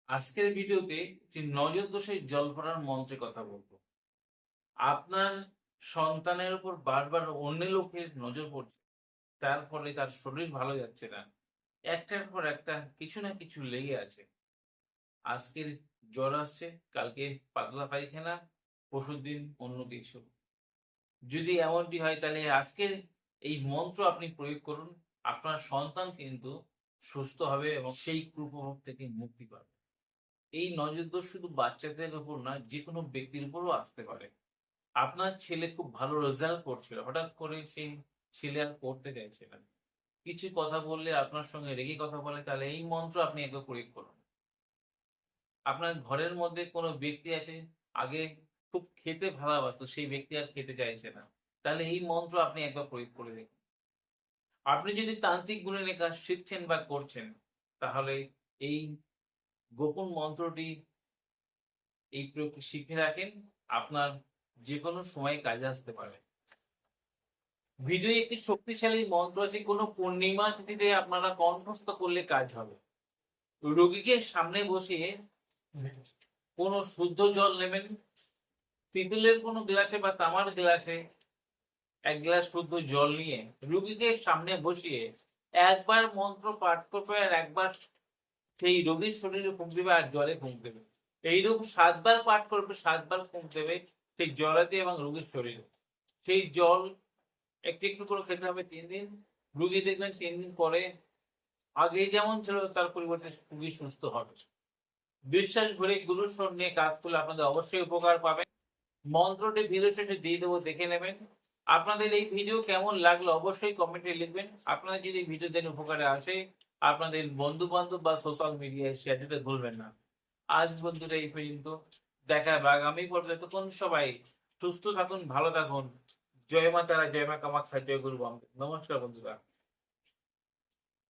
আজকের ভিডিওতে একটি নজর দোষের জল পড়ার মন্ত্রে কথা বলবো। আপনার সন্তানের উপর বারবার অন্য লোকের নজর পড়ছে, তার ফলে তার শরীর ভালো যাচ্ছে না, একটার পর একটা কিছু না কিছু লেগে আছে। আজকের জ্বর আসছে, কালকে পাতলা পায়খানা, পরশুদিন অন্য কিছু। যদি এমনটি হয় তাহলে আজকের এই মন্ত্র আপনি প্রয়োগ করুন। আপনার সন্তান কিন্তু সুস্থ হবে এবং সেই কুপ্রভাব থেকে মুক্তি পাবে। এই নজরদোষ শুধু বাচ্চাদের উপর না, যেকোনো ব্যক্তির উপরও আসতে পারে। আপনার ছেলে খুব ভালো রেজাল্ট করছিল, হঠাৎ করে সেই ছেলে আর পড়তে চাইছে না। কিছু কথা বললে আপনার সঙ্গে রেগে কথা বলে, তাহলে এই মন্ত্র আপনি একবার প্রয়োগ করুন। আপনার ঘরের মধ্যে কোনো ব্যক্তি আছে, আগে খুব খেতে ভালোবাসতো, সেই ব্যক্তি আর খেতে চাইছে না, তাহলে এই মন্ত্র আপনি একবার প্রয়োগ করে দেখুন। আপনি যদি তান্ত্রিক গুণের কাজ শিখছেন বা করছেন, তাহলে এই গোপন মন্ত্রটি এই প্রয়োগ শিখে রাখেন, আপনার যেকোনো সময় কাজে আসতে পারে। ভিডিওয়ে একটি শক্তিশালী মন্ত্র আছে, কোনো পূর্ণিমা তিথিতে আপনারা কণ্ঠস্থ করলে কাজ হবে। রোগীকে সামনে বসিয়ে কোনো শুদ্ধ জল নেবেন, পিতলের কোনো গ্লাসে বা তামার গ্লাসে এক গ্লাস শুদ্ধ জল নিয়ে রোগীকে সামনে বসিয়ে একবার মন্ত্র পাঠ করবে আর একবার সেই রোগীর শরীরে ফুঁক দেবে আর জলে ফুঁক দেবে। এইরকম ৭ বার পাঠ করবে, ৭ বার ফুঁক দেবে সেই জলেতে এবং রোগীর শরীরে। সেই জল একটু একটু করে খেতে হবে ৩ দিন। রুগী দেখবেন ৩ দিন পরে আগে যেমন ছিল তার পরিবর্তে রুগী সুস্থ হবে। বিশ্বাস ভরে গুরুর নিয়ে কাজ করলে আপনাদের অবশ্যই উপকার পাবেন। মন্ত্রটি ভিডিও শেষে দিয়ে দেবো, দেখে নেবেন। আপনাদের এই ভিডিও কেমন লাগলো অবশ্যই কমেন্টে লিখবেন। আপনারা যদি ভিডিও দেখে উপকারে আসে, আপনাদের বন্ধু বান্ধব বা সোশ্যাল মিডিয়ায় শেয়ার দিতে ভুলবেন না। আজ বন্ধুরা এই পর্যন্ত, দেখা হবে আগামী পর্বে। ততক্ষণ সবাই সুস্থ থাকুন, ভালো থাকুন। জয় মা তারা, জয় মা কামাখ্যা, জয় গুরু বাম। নমস্কার বন্ধুরা।